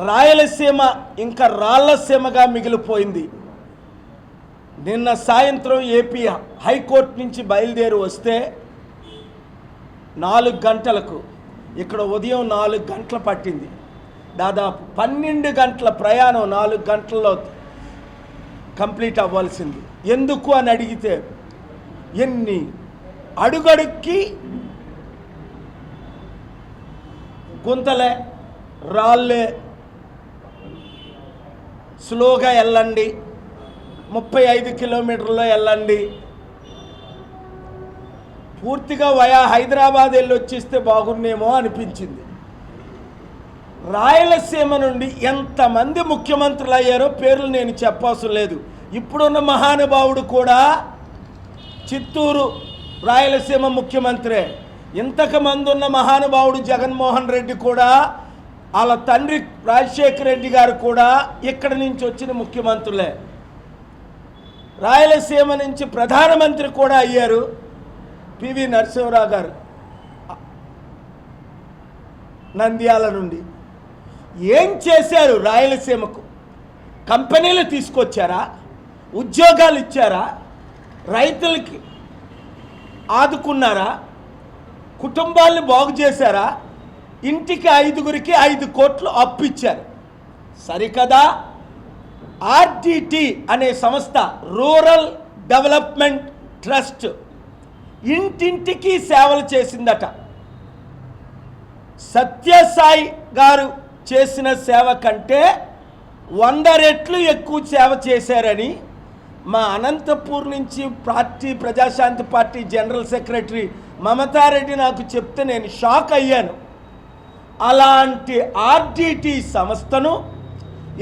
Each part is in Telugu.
రాయలసీమ ఇంకా రాళ్లసీమగా మిగిలిపోయింది. నిన్న సాయంత్రం ఏపీ హైకోర్టు నుంచి బయలుదేరి వస్తే 4 గంటలకు, ఇక్కడ ఉదయం 4 గంటలు పట్టింది. దాదాపు 12 గంటల ప్రయాణం 4 గంటల్లో కంప్లీట్ అవ్వాల్సింది. ఎందుకు అని అడిగితే ఎన్ని అడుగడుక్కి గుంతలే, రాళ్ళే, స్లోగా వెళ్ళండి, 35 కిలోమీటర్లో వెళ్ళండి, పూర్తిగా వయా హైదరాబాద్ వెళ్ళి వచ్చేస్తే బాగున్నేమో అనిపించింది. రాయలసీమ నుండి ఎంతమంది ముఖ్యమంత్రులు అయ్యారో పేర్లు నేను చెప్పవసరం లేదు. ఇప్పుడున్న మహానుభావుడు కూడా చిత్తూరు రాయలసీమ ముఖ్యమంత్రే. ఇంతకుమంది ఉన్న మహానుభావుడు జగన్మోహన్ రెడ్డి కూడా, వాళ్ళ తండ్రి రాజశేఖర రెడ్డి గారు కూడా ఇక్కడి నుంచి వచ్చిన ముఖ్యమంత్రులే. రాయలసీమ నుంచి ప్రధానమంత్రి కూడా అయ్యారు పివి నరసింహరావు గారు నంద్యాల నుండి. ఏం చేశారు రాయలసీమకు? కంపెనీలు తీసుకొచ్చారా? ఉద్యోగాలు ఇచ్చారా? రైతులకి ఆదుకున్నారా? కుటుంబాలను బాగు చేశారా? ఇంటికి 5గురికి 5 కోట్లు అప్పిచ్చారు. సరికదా? ఆర్డిటి అనే సంస్థ, రూరల్ డెవలప్మెంట్ ట్రస్ట్, ఇంటింటికి సేవలు చేసిందట. సత్యసాయి గారు చేసిన సేవ కంటే 100 రెట్లు ఎక్కువ సేవ చేశారని మా అనంతపూర్ నుంచి ప్రజాశాంతి పార్టీ జనరల్ సెక్రటరీ మమతారెడ్డి నాకు చెప్తే నేను షాక్ అయ్యాను. అలాంటి ఆర్డిటి సంస్థను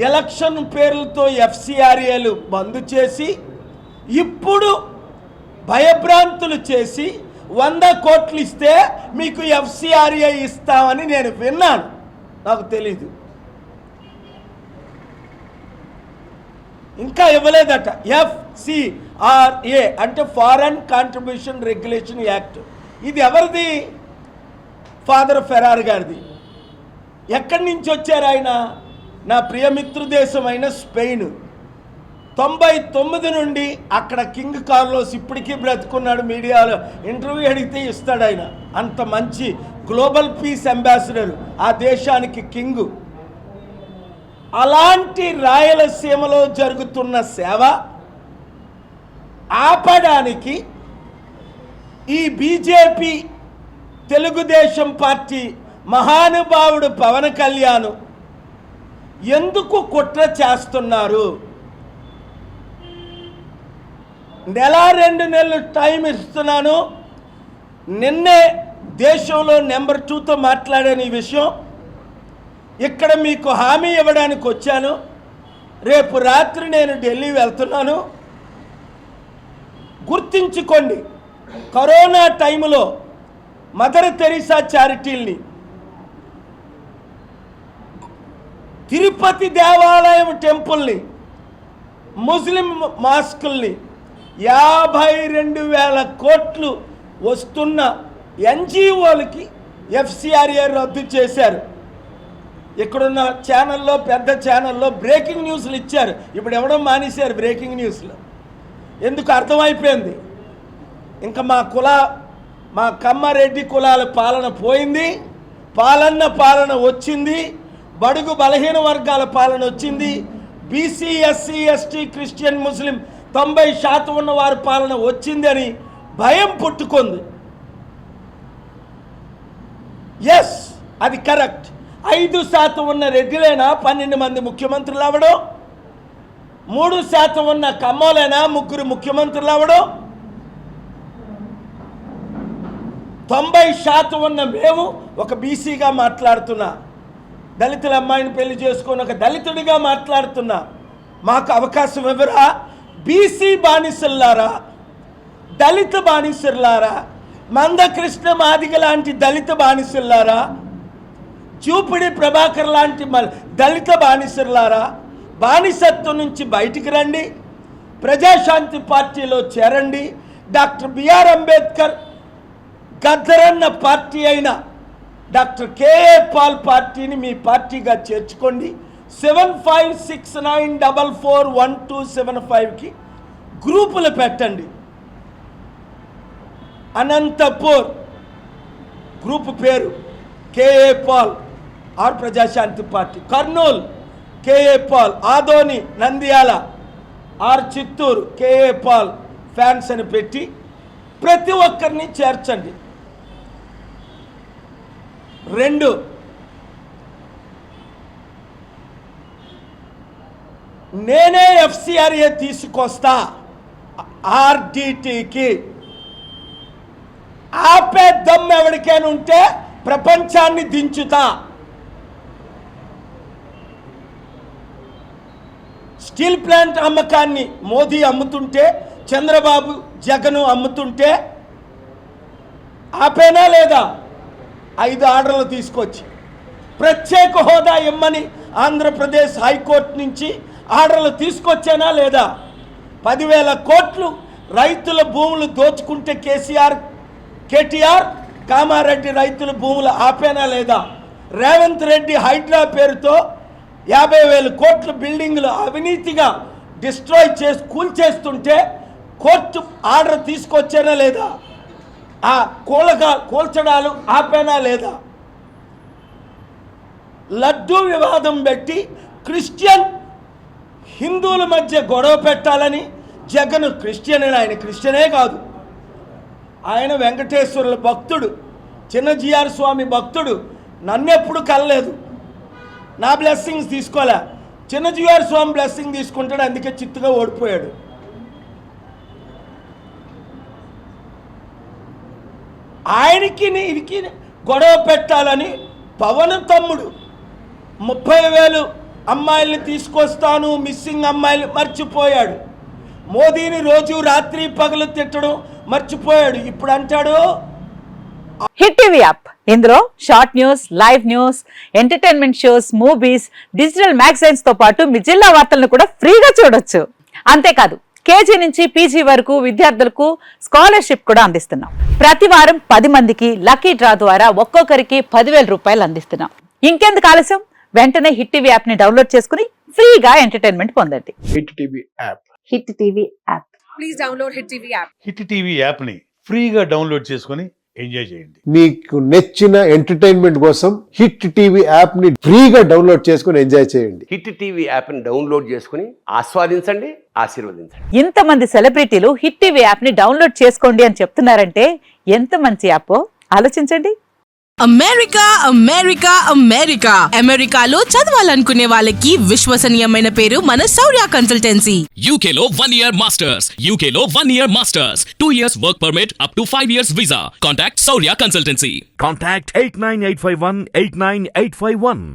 ఎలక్షన్ పేర్లతో ఎఫ్సిఆర్ఏలు బంద్ చేసి, ఇప్పుడు భయభ్రాంతులు చేసి 100 కోట్లు ఇస్తే మీకు ఎఫ్సిఆర్ఏ ఇస్తామని నేను విన్నాను. నాకు తెలీదు, ఇంకా ఇవ్వలేదట. ఎఫ్సిఆర్ఏ అంటే ఫారెన్ కాంట్రిబ్యూషన్ రెగ్యులేషన్ యాక్ట్. ఇది ఎవరిది? ఫాదర్ ఫెరార్ గారిది. ఎక్కడి నుంచి వచ్చారు ఆయన? నా ప్రియమిత్రు దేశమైన స్పెయిన్. 99 నుండి అక్కడ కింగ్ కార్లోస్ ఇప్పటికీ బ్రతుకున్నాడు. మీడియాలో ఇంటర్వ్యూ అడిగితే ఇస్తాడు ఆయన. అంత మంచి గ్లోబల్ పీస్ అంబాసిడర్ ఆ దేశానికి కింగు. అలాంటి రాయలసీమలో జరుగుతున్న సేవ ఆపడానికి ఈ బీజేపీ తెలుగుదేశం పార్టీ మహానుభావుడు పవన్ కళ్యాణ్ ఎందుకు కుట్ర చేస్తున్నారు? 1-2 నెలలు టైం ఇస్తున్నాను. నిన్నే దేశంలో నెంబర్ 2తో మాట్లాడాను ఈ విషయం. ఇక్కడ మీకు హామీ ఇవ్వడానికి వచ్చాను. రేపు రాత్రి నేను ఢిల్లీ వెళ్తున్నాను. గుర్తించుకోండి, కరోనా టైంలో మదర్ తెరీసా చారిటీల్ని, తిరుపతి దేవాలయం టెంపుల్ని, ముస్లిం మాస్కుల్ని 52,000 కోట్లు వస్తున్న ఎన్జిఓలకి ఎఫ్సిఆర్ఏ రద్దు చేశారు. ఇక్కడున్న ఛానల్లో, పెద్ద ఛానల్లో బ్రేకింగ్ న్యూస్లు ఇచ్చారు. ఇప్పుడు ఎవడో మానేశారు బ్రేకింగ్ న్యూస్లు. ఎందుకు? అర్థమైపోయింది. ఇంకా మా కమ్మారెడ్డి కులాల పాలన పోయింది, పాలన వచ్చింది, బడుగు బలహీన వర్గాల పాలన వచ్చింది, బీసీ ఎస్సీ ఎస్టీ క్రిస్టియన్ ముస్లిం 90% ఉన్న వారి పాలన వచ్చింది అని భయం పుట్టుకుంది. ఎస్, అది కరెక్ట్. 5% ఉన్న రెడ్డిలైనా 12 మంది ముఖ్యమంత్రులు అవ్వడం, 3% ఉన్న కమ్మోలైనా 3 ముఖ్యమంత్రులు అవ్వడం, 90% ఉన్న మేము ఒక బీసీగా మాట్లాడుతున్నా, దళితుల అమ్మాయిని పెళ్లి చేసుకొని ఒక దళితుడిగా మాట్లాడుతున్నా, మాకు అవకాశం ఇవ్వరా? బీసీ బానిసల్లారా, దళిత బానిసల్లారా, మందకృష్ణ మాదిగ లాంటి దళిత బానిసల్లారా, చూపిడి ప్రభాకర్ లాంటి దళిత బానిసల్లారా, బానిసత్వం నుంచి బయటికి రండి, ప్రజాశాంతి పార్టీలో చేరండి. డాక్టర్ బిఆర్ అంబేద్కర్ గద్దరన్న పార్టీ అయిన డాక్టర్ కేఏ పాల్ పార్టీని మీ పార్టీగా చేర్చుకోండి. 7569441275కి గ్రూపులు పెట్టండి. అనంతపూర్ గ్రూపు పేరు KA Paul are Praja Shanti party. Kurnool KA Paul. Adoni Nandyal are Chittoor KA Paul fans అని పెట్టి ప్రతి ఒక్కరిని చేర్చండి. 2, నేనే FCRA తీసుకొస్తా RDTకి. ఆపే దమ్ ఎవరికైనా ఉంటే ప్రపంచాన్ని దించుతా. స్టీల్ ప్లాంట్ అమ్మకాన్ని మోదీ అమ్ముతుంటే, చంద్రబాబు జగన్ అమ్ముతుంటే ఆపేనా లేదా? 5 ఆర్డర్లు తీసుకొచ్చి ప్రత్యేక హోదా ఇమ్మని ఆంధ్రప్రదేశ్ హైకోర్టు నుంచి ఆర్డర్లు తీసుకొచ్చానా లేదా? 10,000 కోట్లు రైతుల భూములు దోచుకుంటే కేటీఆర్ కామారెడ్డి రైతుల భూములు ఆపేనా లేదా? రేవంత్ రెడ్డి హైడ్రా పేరుతో 50,000 కోట్ల బిల్డింగ్లు అవినీతిగా డిస్ట్రాయ్ చేసి కూల్చేస్తుంటే కోర్టు ఆర్డర్ తీసుకొచ్చానా లేదా? ఆ కూల్చడాలు ఆపేనా లేదా? లడ్డూ వివాదం పెట్టి క్రిస్టియన్ హిందువుల మధ్య గొడవ పెట్టాలని జగన్ క్రిస్టియన్ అని, ఆయన క్రిస్టియనే కాదు, ఆయన వెంకటేశ్వరుల భక్తుడు, చిన్నజీఆర్ స్వామి భక్తుడు. నన్నెప్పుడు కలలేదు, నా బ్లెస్సింగ్స్ తీసుకోలే. చిన్నజీఆర్ స్వామి బ్లెస్సింగ్ తీసుకుంటాడు, అందుకే చిత్తుగా ఓడిపోయాడు. ఆయనకి ఇది గొడవ పెట్టాలని పవన్ తమ్ముడు 30,000 అమ్మాయిల్ని తీసుకొస్తాను, మిస్సింగ్ అమ్మాయిలు మర్చిపోయాడు. మోదీని రోజు రాత్రి పగలు తిట్టడం మర్చిపోయాడు. ఇప్పుడు అంటాడు హిట్ టీవీ యాప్. ఇందులో short news, live news, entertainment shows, movies, digital magazines తో పాటు మీ జిల్లా వార్తలను కూడా ఫ్రీగా చూడొచ్చు. అంతేకాదు కేజీ నుంచి పీజీ వరకు విద్యార్థులకు స్కాలర్షిప్ కూడా అందిస్తున్నాం. ప్రతి వారం 10 మందికి లక్కీ డ్రా ద్వారా ఒక్కొక్కరికి 10,000 రూపాయలు అందిస్తున్నాం. ఇంకెందుకు ఆలస్యం, వెంటనే హిట్ టీవీ యాప్ ని డౌన్లోడ్ చేసుకుని ఫ్రీగా ఎంటర్టైన్మెంట్ పొందండి. Hit TV app. Hit TV app. Please download hit TV app. Hit TV app ని ఫ్రీగా డౌన్లోడ్ చేసుకొని ఎంజాయ్ చేయండి. మీకు నచ్చిన ఎంటర్టైన్మెంట్ కోసం హిట్ టీవీ యాప్ ని ఫ్రీగా డౌన్లోడ్ చేసుకొని ఎంజాయ్ చేయండి. హిట్ టీవీ యాప్ ని డౌన్లోడ్ చేసుకుని ఆస్వాదించండి, ఆశీర్వదించండి. ఇంతమంది సెలబ్రిటీలు హిట్ టీవీ యాప్ ని డౌన్లోడ్ చేసుకోండి అని చెప్తున్నారంటే ఎంత మంచి యాప్ ఆలోచించండి. అమెరికా అమెరికా అమెరికా అమెరికాలో చదవాలనుకునే వాళ్ళకి విశ్వసనీయమైన పేరు మన శౌర్య కన్సల్టెన్సీ. UK లో 1 year masters. UK లో 1 year masters. 2 years work permit up to 5 years visa. Contact Saurya Consultancy. Contact 89851 89851.